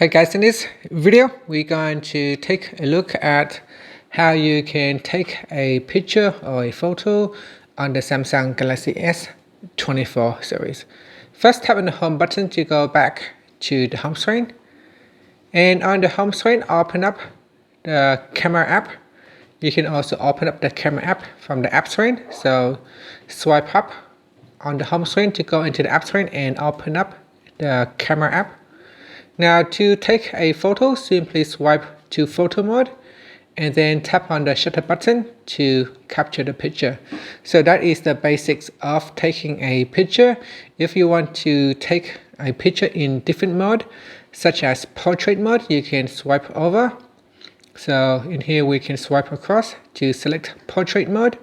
Hey guys, in this video we're going to take a look at how you can take a picture or a photo on the Samsung Galaxy S24 series. First, tap on the home button to go back to the home screen, and on the home screen open up the camera app. You can also open up the camera app from the app screen, so swipe up on the home screen to go into the app screen and open up the camera app. Now to take a photo, simply swipe to photo mode and then tap on the shutter button to capture the picture. So that is the basics of taking a picture. If you want to take a picture in different mode, such as portrait mode, you can swipe over. So in here we can swipe across to select portrait mode.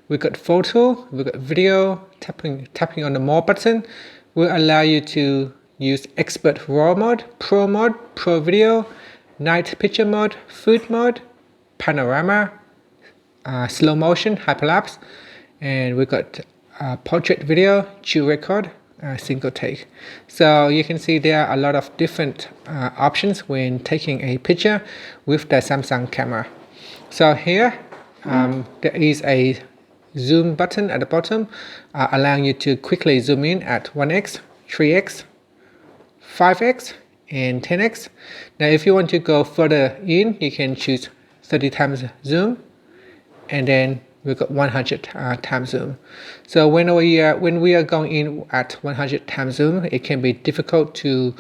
We got photo, we got video. Tapping on the more button will allow you to use expert raw mode, pro video, night picture mode, food mode, panorama, slow motion, hyperlapse, and we got portrait video, dual record, single take. So you can see there are a lot of different options when taking a picture with the Samsung camera. So here there is a zoom button at the bottom, allowing you to quickly zoom in at 1x, 3x, 5x and 10x. Now if you want to go further in, you can choose 30 times zoom, and then we've got 100 times zoom. So when we are going in at 100 times zoom, it can be difficult to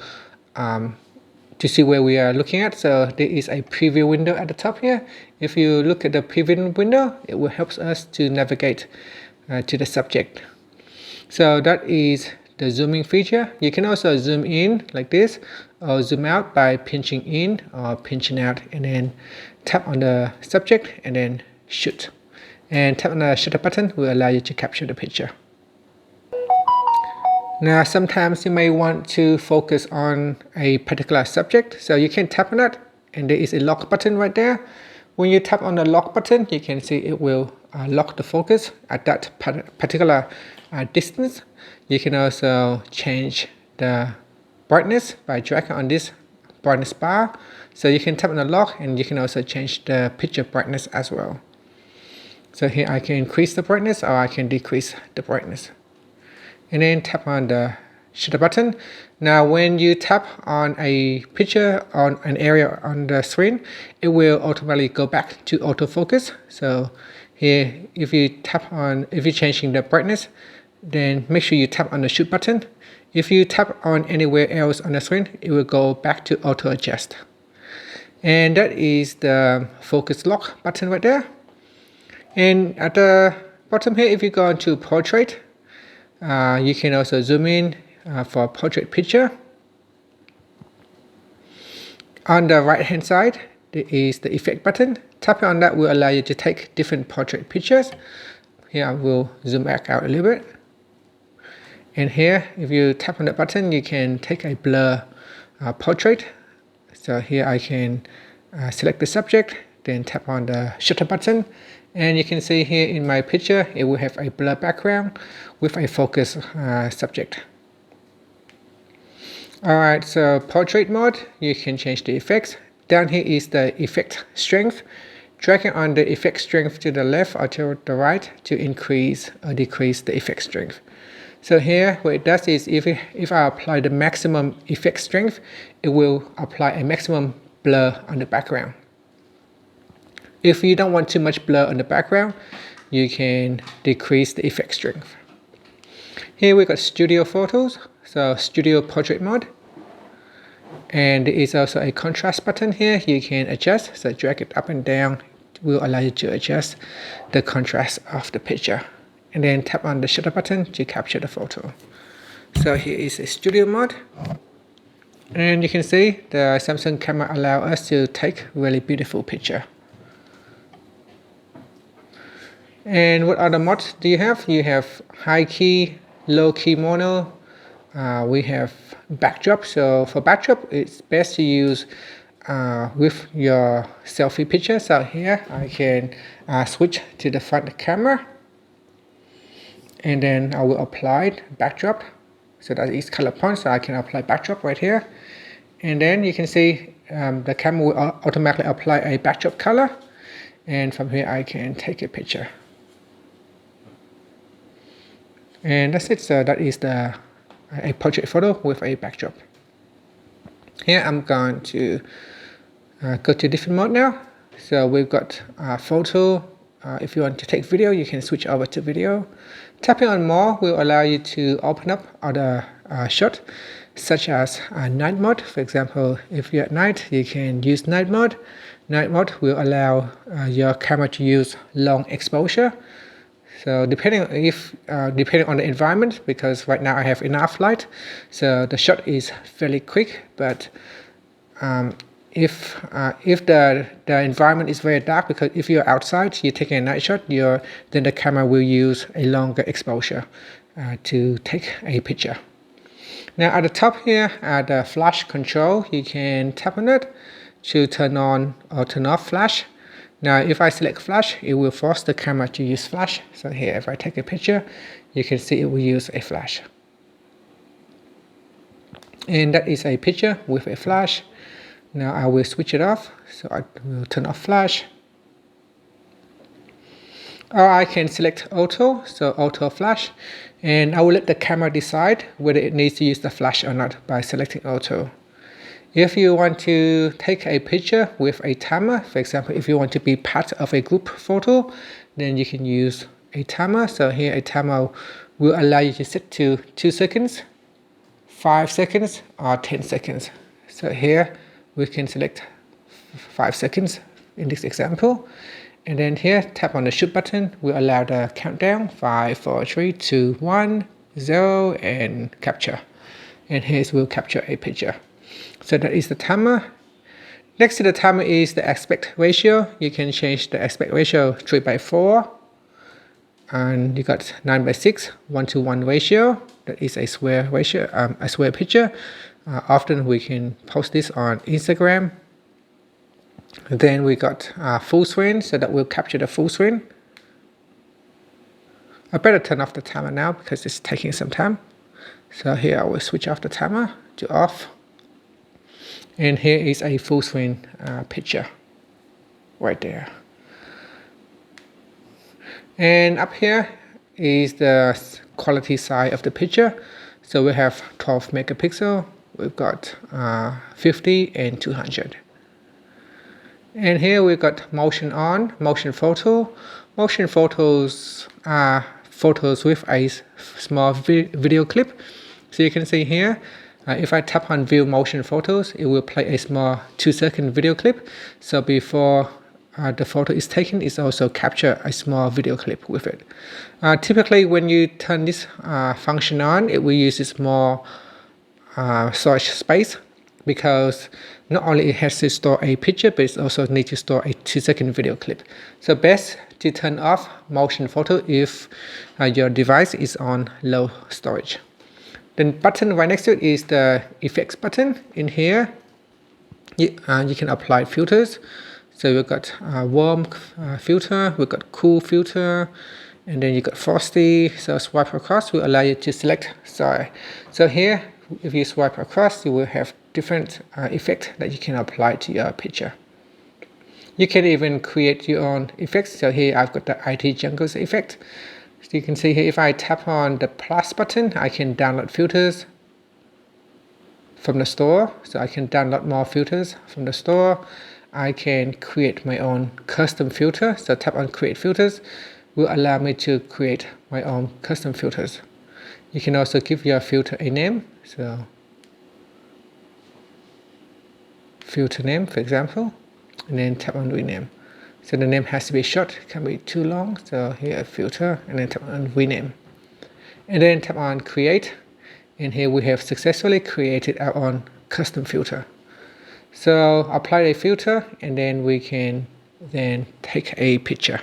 see where we are looking at. So there is a preview window at the top here. If you look at the preview window, it will help us to navigate to the subject. So that is the zooming feature. You can also zoom in like this, or zoom out by pinching in or pinching out, and then tap on the subject and then shoot. And tap on the shutter button will allow you to capture the picture. Now sometimes you may want to focus on a particular subject, so you can tap on that, and there is a lock button right there. When you tap on the lock button, you can see it will lock the focus at that particular distance. You can also change the brightness by dragging on this brightness bar. So you can tap on the lock, and you can also change the picture brightness as well. So here I can increase the brightness, or I can decrease the brightness. And then tap on the shutter button. Now when you tap on a picture on an area on the screen, it will automatically go back to autofocus. So here if you're changing the brightness, then make sure you tap on the shoot button. If you tap on anywhere else on the screen, it will go back to auto adjust. And that is the focus lock button right there. And at the bottom here, if you go into portrait, you can also zoom in for portrait picture. On the right hand side, there is the effect button. Tapping on that will allow you to take different portrait pictures. Here I will zoom back out a little bit. And here, if you tap on that button, you can take a blur portrait. So here I can select the subject, then tap on the shutter button, and you can see here in my picture, it will have a blur background with a focus subject. Alright, so portrait mode, you can change the effects. Down here is the effect strength. Dragging on the effect strength to the left or to the right to increase or decrease the effect strength. So here what it does is if I apply the maximum effect strength, it will apply a maximum blur on the background. If you don't want too much blur on the background, you can decrease the effect strength. Here we got studio photos, so studio portrait mode. And there is also a contrast button here you can adjust, so drag it up and down will allow you to adjust the contrast of the picture. And then tap on the shutter button to capture the photo. So here is a studio mode. And you can see the Samsung camera allows us to take really beautiful picture. And what other mods do you have? You have high key, low key mono. We have backdrop. So for backdrop, it's best to use with your selfie picture. So here I can switch to the front camera, and then I will apply backdrop. So that is color point, so I can apply backdrop right here. and then you can see the camera will automatically apply a backdrop color, and from here I can take a picture. And that's it. So that is a portrait photo with a backdrop. Here I'm going to go to different mode now. So we've got photo. If you want to take video, you can switch over to video. Tapping on more will allow you to open up other shot, such as night mode. For example, if you're at night, you can use night mode. Night mode will allow your camera to use long exposure. So depending on the environment, because right now I have enough light, so the shot is fairly quick. But if the environment is very dark, because if you're outside, you're taking a night shot, then the camera will use a longer exposure to take a picture. Now at the top here, at the flash control, you can tap on it to turn on or turn off flash. Now if I select flash, it will force the camera to use flash. So here, if I take a picture, you can see it will use a flash. And that is a picture with a flash. Now I will switch it off, so I will turn off flash. Or I can select auto, so auto flash, and I will let the camera decide whether it needs to use the flash or not by selecting auto. If you want to take a picture with a timer, for example, if you want to be part of a group photo, then you can use a timer. So here a timer will allow you to set to 2 seconds, 5 seconds, or 10 seconds. So here we can select 5 seconds in this example. And then here, tap on the shoot button will allow the countdown, 5, 4, 3, 2, 1, 0, and capture. And here we'll capture a picture. So that is the timer. Next to the timer is the aspect ratio. You can change the aspect ratio 3:4, and you got 9:6, 1:1 ratio. That is a square ratio, a square picture. Often we can post this on Instagram. Then we got full screen, so that will capture the full screen. I better turn off the timer now because it's taking some time. So here I will switch off the timer to off. And here is a full screen picture right there. And up here is the quality side of the picture. So we have 12 megapixel, we've got 50 and 200. And here we've got motion on, motion photo. Motion photos are photos with a small video clip. So you can see here, if I tap on view motion photos, it will play a small 2-second video clip. So before the photo is taken, it's also capture a small video clip with it. Typically when you turn this function on, it will use this more storage space, because not only it has to store a picture, but it also needs to store a 2-second video clip. So best to turn off motion photo if your device is on low storage. The button right next to it is the effects button. In here, you can apply filters. So we've got warm filter, we've got cool filter, and then you got frosty. So swipe across will allow you to select. So here, if you swipe across, you will have different effect that you can apply to your picture. You can even create your own effects. So here I've got the IT Jungles effect. So you can see here, if I tap on the plus button, I can download filters from the store. So I can download more filters from the store. I can create my own custom filter. So tap on create filters will allow me to create my own custom filters. You can also give your filter a name. So filter name, for example, and then tap on rename. So the name has to be short, it can't be too long. So here filter, and then tap on rename. And then tap on create. And here we have successfully created our own custom filter. So apply a filter, and then we can then take a picture.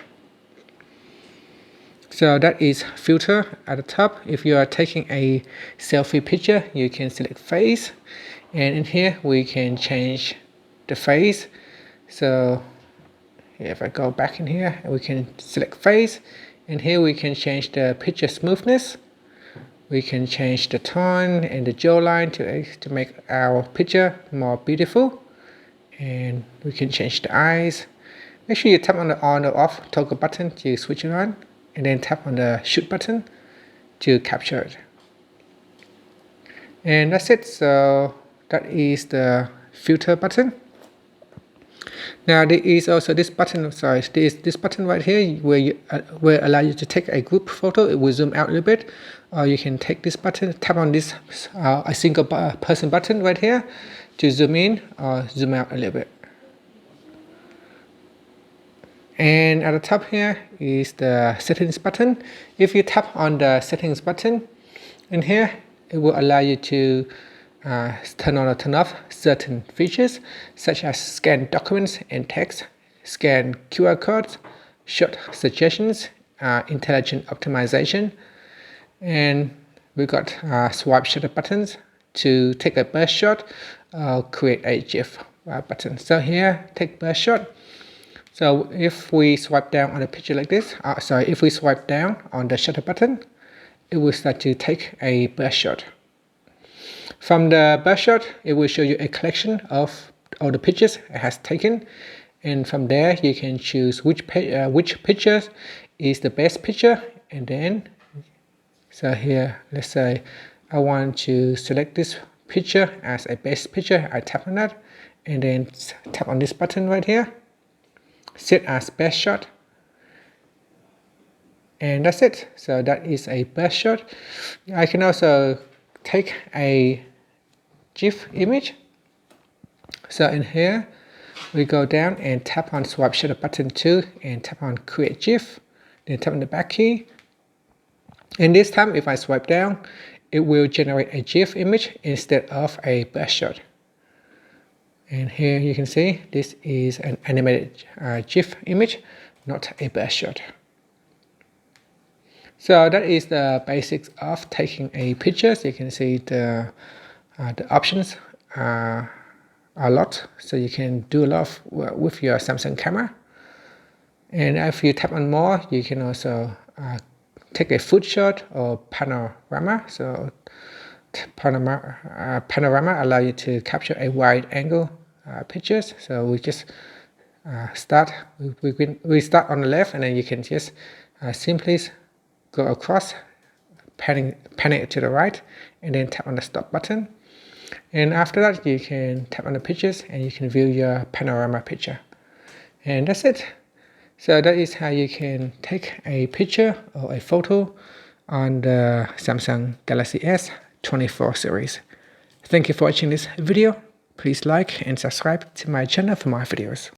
So that is filter at the top. If you are taking a selfie picture, you can select face. And in here we can change the face. So if I go back in here, we can select face, and here we can change the picture smoothness. We can change the tone and the jawline to make our picture more beautiful. And we can change the eyes. Make sure you tap on the on or off toggle button to switch it on, and then tap on the shoot button to capture it. And that's it. So that is the filter button. Now there is also this button. Sorry, this button right here where will allow you to take a group photo. It will zoom out a little bit, or you can take this button, tap on this a single person button right here to zoom in or zoom out a little bit. And at the top here is the settings button. If you tap on the settings button in here, it will allow you to turn on or turn off certain features such as scan documents and text, scan QR codes, shot suggestions, intelligent optimization, and we got swipe shutter buttons to take a burst shot, create a GIF button. So here, take burst shot. So if we swipe down on a picture like this, if we swipe down on the shutter button, it will start to take a burst shot. From the burst shot, it will show you a collection of all the pictures it has taken, and from there you can choose which picture is the best picture. And then, so here, let's say I want to select this picture as a best picture. I tap on that, and then tap on this button right here, set as best shot, and that's it. So that is a best shot. I can also take a GIF image. So in here, we go down and tap on swipe shutter button 2 and tap on create GIF, then tap on the back key. And this time, if I swipe down, it will generate a GIF image instead of a burst shot. And here you can see this is an animated GIF image, not a burst shot. So that is the basics of taking a picture. So you can see the options are a lot. So you can do a lot with your Samsung camera. And if you tap on more, you can also take a foot shot or panorama. So panorama allow you to capture a wide angle pictures. So we just start. We start on the left, and then you can just simply go across, panning it to the right, and then tap on the stop button. And after that, you can tap on the pictures and you can view your panorama picture. And that's it. So that is how you can take a picture or a photo on the Samsung Galaxy S24 series. Thank you for watching this video. Please like and subscribe to my channel for more videos.